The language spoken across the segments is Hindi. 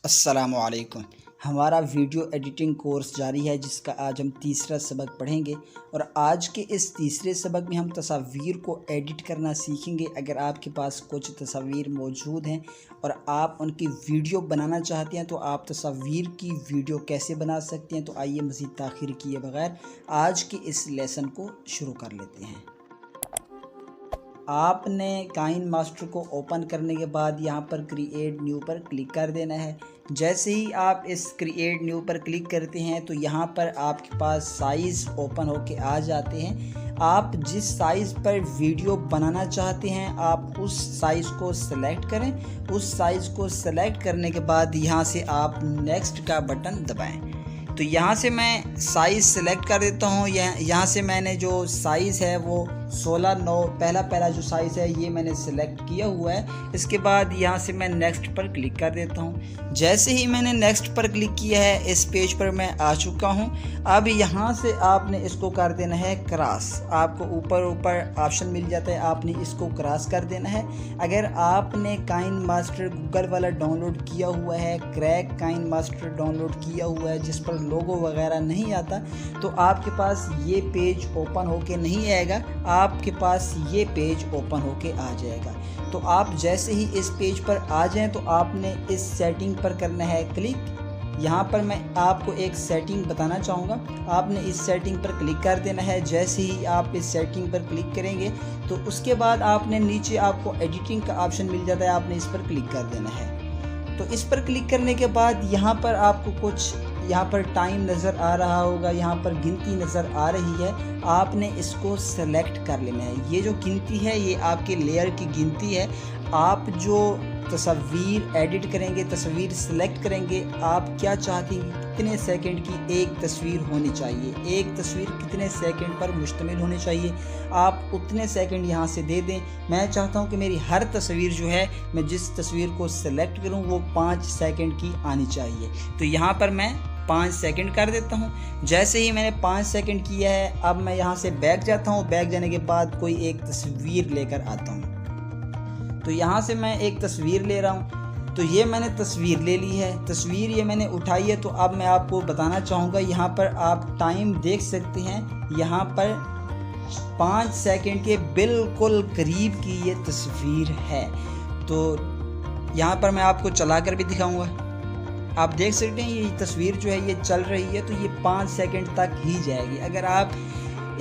अस्सलामुअलैकुम। हमारा वीडियो एडिटिंग कोर्स जारी है जिसका आज हम तीसरा सबक पढ़ेंगे और आज के इस तीसरे सबक में हम तस्वीर को एडिट करना सीखेंगे। अगर आपके पास कुछ तस्वीर मौजूद हैं और आप उनकी वीडियो बनाना चाहते हैं तो आप तस्वीर की वीडियो कैसे बना सकते हैं। तो आइए मज़ीद ताख़ीर किए बगैर आज के इस लेसन को शुरू कर लेते हैं। आपने काइन मास्टर को ओपन करने के बाद यहाँ पर क्रिएट न्यू पर क्लिक कर देना है। जैसे ही आप इस क्रिएट न्यू पर क्लिक करते हैं तो यहाँ पर आपके पास साइज़ ओपन होके आ जाते हैं। आप जिस साइज़ पर वीडियो बनाना चाहते हैं आप उस साइज़ को सेलेक्ट करें। उस साइज़ को सेलेक्ट करने के बाद यहाँ से आप नेक्स्ट का बटन दबाएं। तो यहाँ से मैं साइज़ सेलेक्ट कर देता हूँ। यहाँ से मैंने जो साइज़ है वो 16:9 पहला जो साइज़ है ये मैंने सेलेक्ट किया हुआ है। इसके बाद यहाँ से मैं नेक्स्ट पर क्लिक कर देता हूँ। जैसे ही मैंने नेक्स्ट पर क्लिक किया है इस पेज पर मैं आ चुका हूँ। अब यहाँ से आपने इसको कर देना है क्रॉस। आपको ऊपर ऑप्शन मिल जाता है, आपने इसको क्रॉस कर देना है। अगर आपने काइन मास्टर गूगल वाला डाउनलोड किया हुआ है, क्रैक काइन मास्टर डाउनलोड किया हुआ है जिस पर लोगो वगैरह नहीं आता, तो आपके पास ये पेज ओपन होके नहीं आएगा, आपके पास ये पेज ओपन होके आ जाएगा। तो आप जैसे ही इस पेज पर आ जाएं तो आपने इस सेटिंग पर करना है क्लिक। यहाँ पर मैं आपको एक सेटिंग बताना चाहूँगा, आपने इस सेटिंग पर क्लिक कर देना है। जैसे ही आप इस सेटिंग पर क्लिक करेंगे तो उसके बाद आपने नीचे आपको एडिटिंग का ऑप्शन मिल जाता है, आपने इस पर क्लिक कर देना है। तो इस पर क्लिक करने के बाद यहाँ पर आपको कुछ यहाँ पर टाइम नज़र आ रहा होगा, यहाँ पर गिनती नज़र आ रही है, आपने इसको सेलेक्ट कर लेना है। ये जो गिनती है ये आपके लेयर की गिनती है। आप जो तस्वीर एडिट करेंगे, तस्वीर सेलेक्ट करेंगे, आप क्या चाहते हैं कितने सेकंड की एक तस्वीर होनी चाहिए, एक तस्वीर कितने सेकंड पर मुश्तमिल होनी चाहिए, आप उतने सेकंड यहाँ से दे दें। मैं चाहता हूँ कि मेरी हर तस्वीर जो है, मैं जिस तस्वीर को सेलेक्ट करूँ वो 5 सेकंड की आनी चाहिए। तो यहाँ पर मैं 5 सेकंड कर देता हूँ। जैसे ही मैंने 5 सेकंड किया है अब मैं यहाँ से बैक जाता हूँ। बैक जाने के बाद कोई एक तस्वीर लेकर आता हूँ। तो यहाँ से मैं एक तस्वीर ले रहा हूँ। तो ये मैंने तस्वीर ले ली है, तस्वीर ये मैंने उठाई है। तो अब मैं आपको बताना चाहूँगा, यहाँ पर आप टाइम देख सकते हैं, यहाँ पर 5 सेकंड के बिल्कुल करीब की ये तस्वीर है। तो यहाँ पर मैं आपको चला कर भी दिखाऊँगा, आप देख सकते हैं ये तस्वीर जो है ये चल रही है। तो ये 5 सेकंड तक ही जाएगी। अगर आप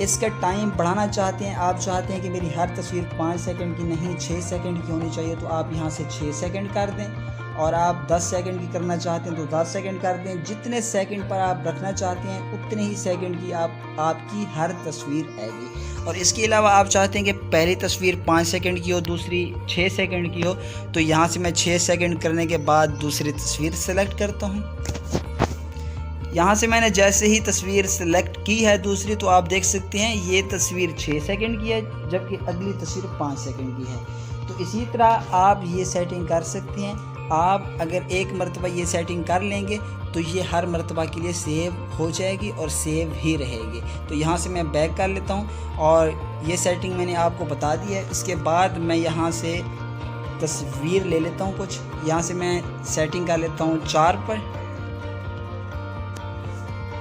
इसका टाइम बढ़ाना चाहते हैं, आप चाहते हैं कि मेरी हर तस्वीर 5 सेकंड की नहीं 6 सेकंड की होनी चाहिए, तो आप यहाँ से 6 सेकंड कर दें। और आप 10 सेकंड की करना चाहते हैं तो 10 सेकंड कर दें। जितने सेकंड पर आप रखना चाहते हैं उतने ही सेकंड की आपकी हर तस्वीर आएगी। और इसके अलावा आप चाहते हैं कि पहली तस्वीर 5 सेकंड की हो, दूसरी 6 सेकंड की हो, तो यहाँ से मैं 6 सेकंड करने के बाद दूसरी तस्वीर सेलेक्ट करता हूँ। यहाँ से मैंने जैसे ही तस्वीर सेलेक्ट की है दूसरी, तो आप देख सकते हैं ये तस्वीर 6 सेकंड की है जबकि अगली तस्वीर 5 सेकंड की है। तो इसी तरह आप ये सेटिंग कर सकते हैं। आप अगर एक मरतबा ये सेटिंग कर लेंगे तो ये हर मरतबा के लिए सेव हो जाएगी और सेव ही रहेगी। तो यहाँ से मैं बैक कर लेता हूँ और ये सेटिंग मैंने आपको बता दी है। इसके बाद मैं यहाँ से तस्वीर ले लेता हूँ कुछ। यहाँ से मैं सेटिंग कर लेता हूँ 4 पर।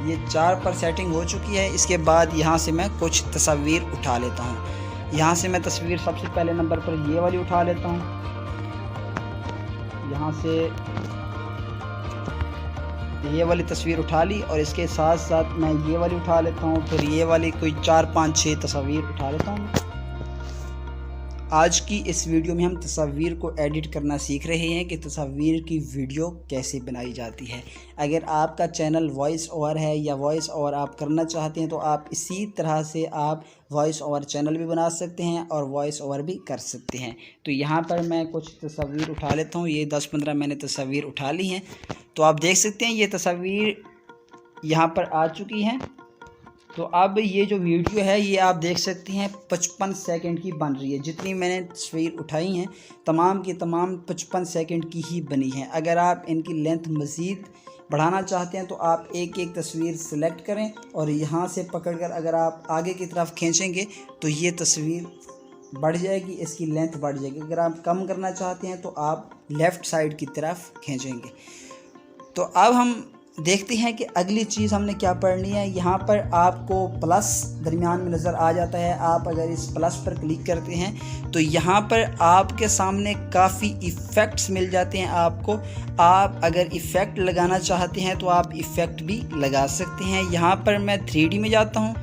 ये 4 पर सेटिंग हो चुकी है। इसके बाद यहाँ से मैं कुछ तस्वीर उठा लेता हूँ। यहाँ से मैं तस्वीर सबसे पहले नंबर पर ये वाली उठा लेता हूँ। यहाँ से ये वाली तस्वीर उठा ली और इसके साथ साथ मैं ये वाली उठा लेता हूँ। फिर ये वाली कोई 4, 5, 6 तस्वीर उठा लेता हूँ। आज की इस वीडियो में हम तस्वीर को एडिट करना सीख रहे हैं कि तस्वीर की वीडियो कैसे बनाई जाती है। अगर आपका चैनल वॉइस ओवर है या वॉइस ओवर आप करना चाहते हैं तो आप इसी तरह से आप वॉइस ओवर चैनल भी बना सकते हैं और वॉइस ओवर भी कर सकते हैं। तो यहाँ पर मैं कुछ तस्वीर उठा लेता हूँ। ये 10-15 मैंने तस्वीर उठा ली हैं। तो आप देख सकते हैं ये तस्वीर यहाँ पर आ चुकी हैं। तो अब ये जो वीडियो है ये आप देख सकते हैं 55 सेकंड की बन रही है। जितनी मैंने तस्वीर उठाई हैं तमाम की तमाम 55 सेकंड की ही बनी हैं। अगर आप इनकी लेंथ मज़ीद बढ़ाना चाहते हैं तो आप एक एक तस्वीर सेलेक्ट करें और यहाँ से पकड़कर अगर आप आगे की तरफ खींचेंगे तो ये तस्वीर बढ़ जाएगी, इसकी लेंथ बढ़ जाएगी। अगर आप कम करना चाहते हैं तो आप लेफ़्ट साइड की तरफ खींचेंगे। तो अब हम देखते हैं कि अगली चीज़ हमने क्या पढ़नी है। यहाँ पर आपको प्लस दरमियान में नज़र आ जाता है। आप अगर इस प्लस पर क्लिक करते हैं तो यहाँ पर आपके सामने काफ़ी इफ़ेक्ट्स मिल जाते हैं आपको। आप अगर इफ़ेक्ट लगाना चाहते हैं तो आप इफ़ेक्ट भी लगा सकते हैं। यहाँ पर मैं 3D में जाता हूँ।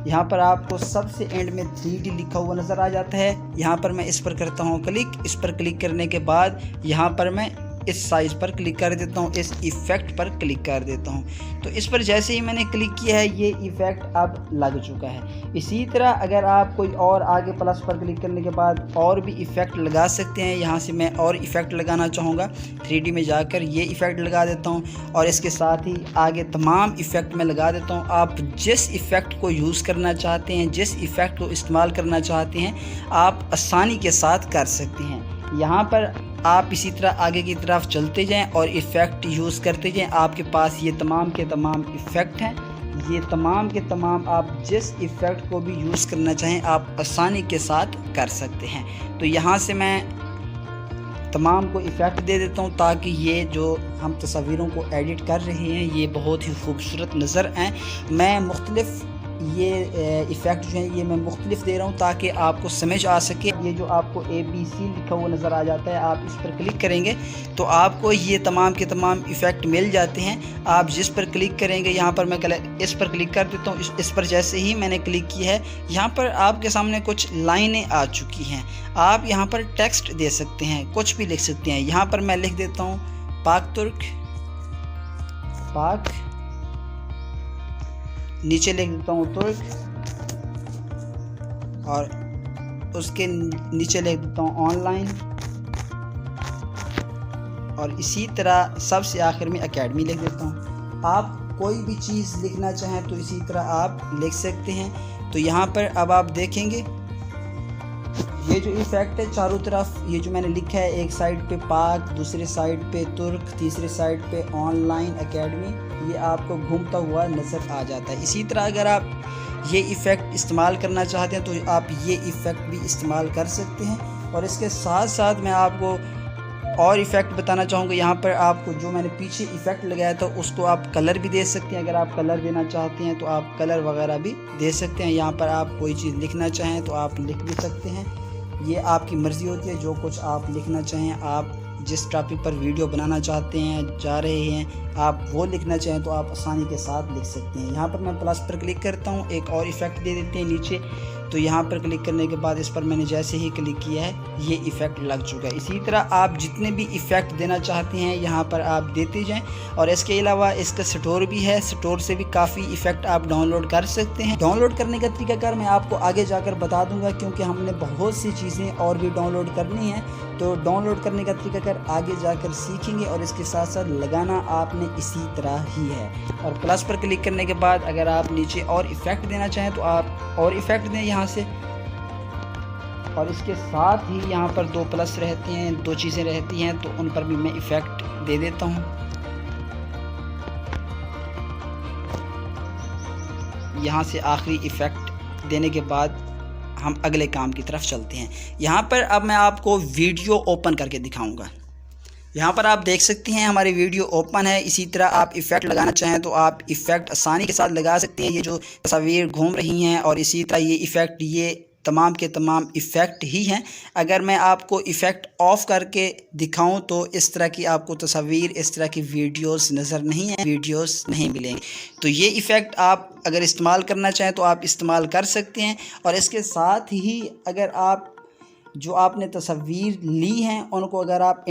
यहाँ पर आपको सबसे एंड में 3D लिखा हुआ नज़र आ जाता है। यहाँ पर मैं इस पर करता हूँ क्लिक। इस पर क्लिक करने के बाद यहाँ पर मैं इस साइज़ पर क्लिक कर देता हूँ, इस इफ़ेक्ट पर क्लिक कर देता हूँ। तो इस पर जैसे ही मैंने क्लिक किया है ये इफ़ेक्ट अब लग चुका है। इसी तरह अगर आप कोई और आगे प्लस पर क्लिक करने के बाद और भी इफ़ेक्ट लगा सकते हैं। यहाँ से मैं और इफ़ेक्ट लगाना चाहूँगा, 3D में जाकर ये इफ़ेक्ट लगा देता हूँ और इसके साथ ही आगे तमाम इफ़ेक्ट में लगा देता हूँ। आप जिस इफ़ेक्ट को यूज़ करना चाहते हैं, जिस इफ़ेक्ट को इस्तेमाल करना चाहते हैं, आप आसानी के साथ कर सकते हैं। यहाँ पर आप इसी तरह आगे की तरफ चलते जाएं और इफ़ेक्ट यूज़ करते जाएं। आपके पास ये तमाम के तमाम इफ़ेक्ट हैं। ये तमाम के तमाम आप जिस इफ़ेक्ट को भी यूज़ करना चाहें आप आसानी के साथ कर सकते हैं। तो यहाँ से मैं तमाम को इफ़ेक्ट दे देता हूँ ताकि ये जो हम तस्वीरों को एडिट कर रहे हैं ये बहुत ही खूबसूरत नज़र आएँ। मैं मुख्तलिफ़ ये इफ़ेक्ट जो हैं ये मैं मुख्तलिफ दे रहा हूँ ताकि आपको समझ आ सके। ये जो आपको ABC लिखा हुआ नज़र आ जाता है, आप इस पर क्लिक करेंगे तो आपको ये तमाम के तमाम इफ़ेक्ट मिल जाते हैं। आप जिस पर क्लिक करेंगे, यहाँ पर मैं इस पर क्लिक कर देता हूँ। इस पर जैसे ही मैंने क्लिक किया है यहाँ पर आपके सामने कुछ लाइनें आ चुकी हैं। आप यहाँ पर टेक्स्ट दे सकते हैं, कुछ भी लिख सकते हैं। यहाँ पर मैं लिख देता हूँ पाक तुर्क, पाक, नीचे लिख देता हूँ तुर्क और उसके नीचे लिख देता हूँ ऑनलाइन और इसी तरह सबसे आखिर में एकेडमी लिख देता हूँ। आप कोई भी चीज़ लिखना चाहें तो इसी तरह आप लिख सकते हैं। तो यहाँ पर अब आप देखेंगे ये जो इफ़ेक्ट है चारों तरफ, ये जो मैंने लिखा है, एक साइड पे पाक, दूसरे साइड पे तुर्क, तीसरे साइड पे ऑनलाइन एकेडमी, ये आपको घूमता हुआ नज़र आ जाता है। इसी तरह अगर आप ये इफ़ेक्ट इस्तेमाल करना चाहते हैं तो आप ये इफ़ेक्ट भी इस्तेमाल कर सकते हैं। और इसके साथ साथ मैं आपको और इफ़ेक्ट बताना चाहूँगा। यहाँ पर आपको जो मैंने पीछे इफ़ेक्ट लगाया था उसको आप कलर भी दे सकते हैं। अगर आप कलर देना चाहते हैं तो आप कलर वगैरह भी दे सकते हैं। यहाँ पर आप कोई चीज़ लिखना चाहें तो आप लिख भी सकते हैं। ये आपकी मर्ज़ी होती है, जो कुछ आप लिखना चाहें। आप जिस टॉपिक पर वीडियो बनाना चाहते हैं, जा रहे हैं, आप वो लिखना चाहें तो आप आसानी के साथ लिख सकते हैं। यहाँ पर मैं प्लस पर क्लिक करता हूँ, एक और इफ़ेक्ट दे देते हैं नीचे। तो यहाँ पर क्लिक करने के बाद इस पर मैंने जैसे ही क्लिक किया है ये इफ़ेक्ट लग चुका है। इसी तरह आप जितने भी इफ़ेक्ट देना चाहते हैं यहाँ पर आप देते जाएं। और इसके अलावा इसका स्टोर भी है, स्टोर से भी काफ़ी इफ़ेक्ट आप डाउनलोड कर सकते हैं। डाउनलोड करने का तरीकाकार मैं आपको आगे जाकर बता दूंगा, क्योंकि हमने बहुत सी चीज़ें और भी डाउनलोड करनी है। तो डाउनलोड करने का तरीकाकार आगे जाकर सीखेंगे और इसके साथ साथ लगाना आपने इसी तरह ही है। और प्लस पर क्लिक करने के बाद अगर आप नीचे और इफ़ेक्ट देना चाहें तो आप और इफ़ेक्ट दें यहाँ से। और इसके साथ ही यहाँ पर 2 प्लस रहते हैं, 2 चीज़ें रहती हैं, तो उन पर भी मैं इफ़ेक्ट दे देता हूँ। यहाँ से आखिरी इफ़ेक्ट देने के बाद हम अगले काम की तरफ चलते हैं। यहाँ पर अब मैं आपको वीडियो ओपन करके दिखाऊंगा। यहाँ पर आप देख सकते हैं हमारी वीडियो ओपन है। इसी तरह आप इफ़ेक्ट लगाना चाहें तो आप इफ़ेक्ट आसानी के साथ लगा सकते हैं। ये जो तस्वीर घूम रही हैं और इसी तरह ये इफ़ेक्ट, ये तमाम के तमाम इफ़ेक्ट ही हैं। अगर मैं आपको इफ़ेक्ट ऑफ़ करके दिखाऊं तो इस तरह की आपको तस्वीर, इस तरह की वीडियोस नज़र नहीं है, वीडियोस नहीं मिलेंगे। तो ये इफ़ेक्ट आप अगर इस्तेमाल करना चाहें तो आप इस्तेमाल कर सकते हैं। और इसके साथ ही अगर आप जो आपने तस्वीर ली हैं उनको अगर आप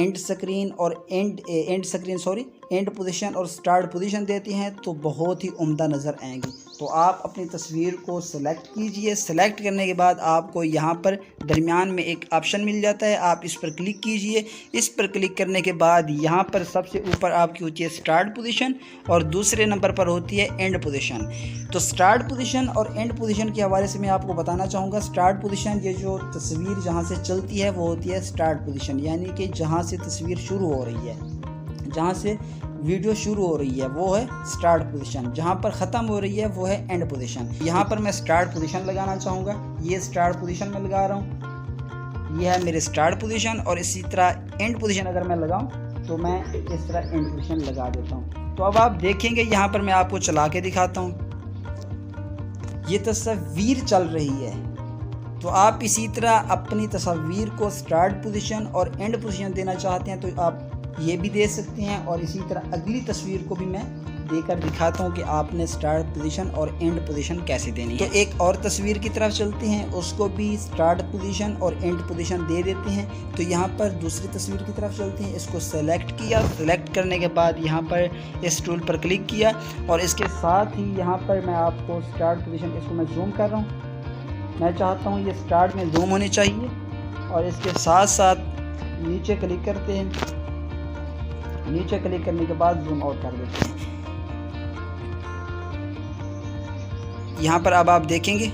एंड पोजीशन और स्टार्ट पोजीशन देते हैं तो बहुत ही उम्दा नज़र आएंगी। तो आप अपनी तस्वीर को सिलेक्ट कीजिए। सिलेक्ट करने के बाद आपको यहाँ पर दरमियान में एक ऑप्शन मिल जाता है, आप इस पर क्लिक कीजिए। इस पर क्लिक करने के बाद यहाँ पर सबसे ऊपर आपकी होती है स्टार्ट पोजीशन और दूसरे नंबर पर होती है एंड पोजीशन। तो स्टार्ट पोजीशन और एंड पोजीशन के हवाले से मैं आपको बताना चाहूँगा। स्टार्ट पोजीशन, ये जो तस्वीर जहाँ से चलती है वो होती है स्टार्ट पोजीशन, यानी कि जहाँ से तस्वीर शुरू हो रही है, जहाँ से वीडियो शुरू हो रही है वो है स्टार्ट पोजीशन, जहाँ पर ख़त्म हो रही है वो है एंड पोजीशन। यहाँ पर मैं स्टार्ट पोजीशन लगाना चाहूँगा, ये स्टार्ट पोजीशन में लगा रहा हूँ, ये है मेरे स्टार्ट पोजीशन। और इसी तरह एंड पोजीशन अगर मैं लगाऊँ तो मैं इस तरह एंड पोजीशन लगा देता हूँ। तो अब आप देखेंगे यहाँ पर मैं आपको चला के दिखाता हूँ, ये तस्वीर चल रही है। तो आप इसी तरह अपनी तस्वीर को स्टार्ट पोजीशन और एंड पोजीशन देना चाहते हैं तो आप ये भी दे सकते हैं, और इसी तरह अगली तस्वीर को भी मैं देकर दिखाता हूँ कि आपने स्टार्ट पोजीशन और एंड पोजीशन कैसे देनी है। तो एक और तस्वीर की तरफ चलते हैं, उसको भी स्टार्ट पोजीशन और एंड पोजीशन दे देते हैं। तो यहाँ पर दूसरी तस्वीर की तरफ चलते हैं, इसको सेलेक्ट किया, सेलेक्ट करने के बाद यहाँ पर इस टूल पर क्लिक किया, और इसके साथ ही यहाँ पर मैं आपको स्टार्ट पोजीशन, इसको मैं जूम कर रहा हूँ, मैं चाहता हूँ ये स्टार्ट में जूम होनी चाहिए, और इसके साथ साथ नीचे क्लिक करते हैं, नीचे क्लिक करने के बाद जूम आउट कर देते हैं। यहाँ पर अब आप देखेंगे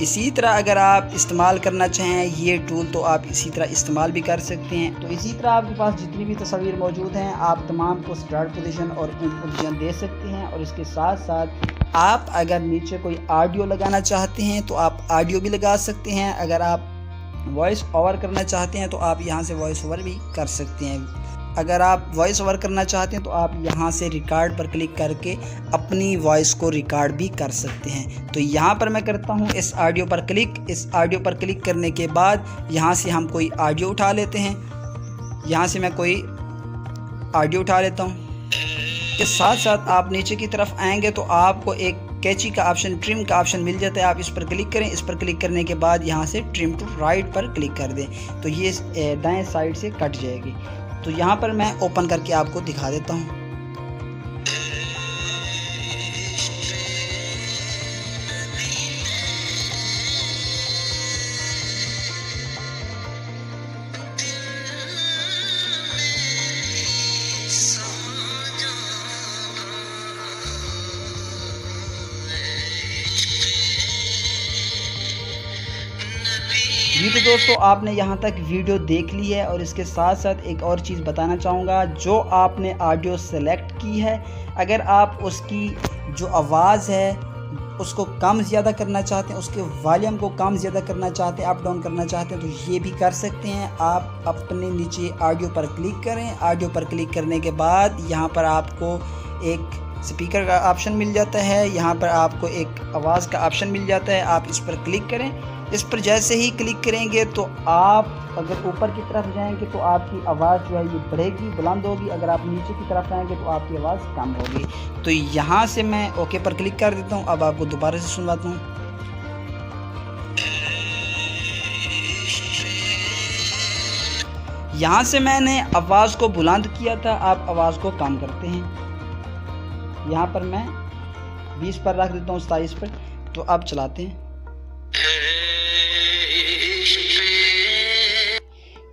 इसी तरह अगर आप इस्तेमाल करना चाहें ये टूल तो आप इसी तरह इस्तेमाल भी कर सकते हैं। तो इसी तरह आपके पास जितनी भी तस्वीर मौजूद हैं आप तमाम को स्टार्ट पोजीशन और एंड पोजीशन दे सकते हैं, और इसके साथ साथ आप अगर नीचे कोई ऑडियो लगाना चाहते हैं तो आप ऑडियो भी लगा सकते हैं। अगर आप वॉइस ओवर करना चाहते हैं तो आप यहाँ से वॉइस ओवर भी कर सकते हैं। अगर आप वॉइस ओवर करना चाहते हैं तो आप यहाँ से रिकॉर्ड पर क्लिक करके अपनी वॉइस को रिकॉर्ड भी कर सकते हैं। तो यहाँ पर मैं करता हूँ इस ऑडियो पर क्लिक। इस ऑडियो पर क्लिक करने के बाद यहाँ से हम कोई ऑडियो उठा लेते हैं, यहाँ से मैं कोई ऑडियो उठा लेता हूँ। इसके साथ साथ आप नीचे की तरफ आएंगे तो आपको एक कैची का ऑप्शन, ट्रिम का ऑप्शन मिल जाता है, आप इस पर क्लिक करें। इस पर क्लिक करने के बाद यहाँ से ट्रिम टू राइट पर क्लिक कर दें तो ये दाएं साइड से कट जाएगी। तो यहाँ पर मैं ओपन करके आपको दिखा देता हूँ। जी तो दोस्तों आपने यहाँ तक वीडियो देख ली है, और इसके साथ साथ एक और चीज़ बताना चाहूँगा, जो आपने ऑडियो सेलेक्ट की है अगर आप उसकी जो आवाज़ है उसको कम ज़्यादा करना चाहते हैं, उसके वॉल्यूम को कम ज़्यादा करना चाहते हैं, अप डाउन करना चाहते हैं तो ये भी कर सकते हैं। आप अपने नीचे ऑडियो पर क्लिक करें, ऑडियो पर क्लिक करने के बाद यहाँ पर आपको एक स्पीकर का ऑप्शन मिल जाता है, यहाँ पर आपको एक आवाज़ का ऑप्शन मिल जाता है, आप इस पर क्लिक करें। इस पर जैसे ही क्लिक करेंगे तो आप अगर ऊपर की तरफ जाएंगे तो आपकी आवाज़ जो है ये बढ़ेगी, बुलंद होगी। अगर आप नीचे की तरफ आएंगे तो आपकी आवाज़ कम होगी। तो यहाँ से मैं ओके पर क्लिक कर देता हूँ। अब आपको दोबारा से सुनवाता हूँ। यहाँ से मैंने आवाज़ को बुलंद किया था, आप आवाज़ को कम करते हैं। यहाँ पर मैं 20 पर रख देता हूँ, 27 पर। तो अब चलाते हैं।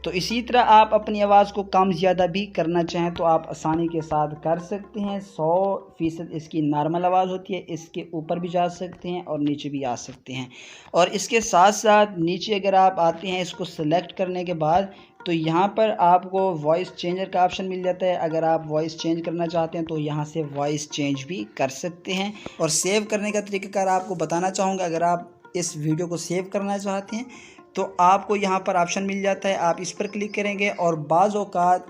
तो इसी तरह आप अपनी आवाज़ को कम ज़्यादा भी करना चाहें तो आप आसानी के साथ कर सकते हैं। 100% इसकी नॉर्मल आवाज़ होती है, इसके ऊपर भी जा सकते हैं और नीचे भी आ सकते हैं। और इसके साथ साथ नीचे अगर आप आते हैं इसको सेलेक्ट करने के बाद तो यहाँ पर आपको वॉइस चेंजर का ऑप्शन मिल जाता है। अगर आप वॉइस चेंज करना चाहते हैं तो यहाँ से वॉइस चेंज भी कर सकते हैं। और सेव करने का तरीक़ाकार आपको बताना चाहूँगा। अगर आप इस वीडियो को सेव करना चाहते हैं तो आपको यहाँ पर ऑप्शन मिल जाता है, आप इस पर क्लिक करेंगे और बाज़ औक़ात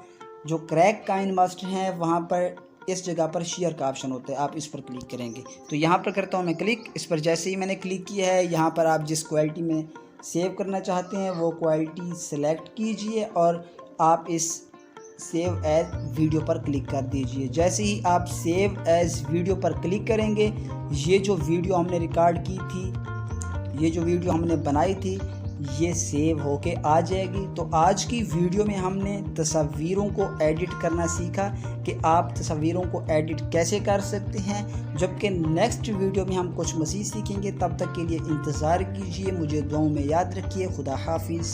जो क्रैक काइन मास्टर हैं वहाँ पर इस जगह पर शेयर का ऑप्शन होता है, आप इस पर क्लिक करेंगे। तो यहाँ पर करता हूँ मैं क्लिक। इस पर जैसे ही मैंने क्लिक किया है यहाँ पर आप जिस क्वालिटी में सेव करना चाहते हैं वो क्वालिटी सेलेक्ट कीजिए और आप इस सेव एज वीडियो पर क्लिक कर दीजिए। जैसे ही आप सेव एज वीडियो पर क्लिक करेंगे ये जो वीडियो हमने रिकॉर्ड की थी, ये जो वीडियो हमने बनाई थी ये सेव होके आ जाएगी। तो आज की वीडियो में हमने तस्वीरों को एडिट करना सीखा कि आप तस्वीरों को एडिट कैसे कर सकते हैं, जबकि नेक्स्ट वीडियो में हम कुछ मज़ीद सीखेंगे। तब तक के लिए इंतज़ार कीजिए। मुझे दुआओं में याद रखिए। खुदा हाफिज़।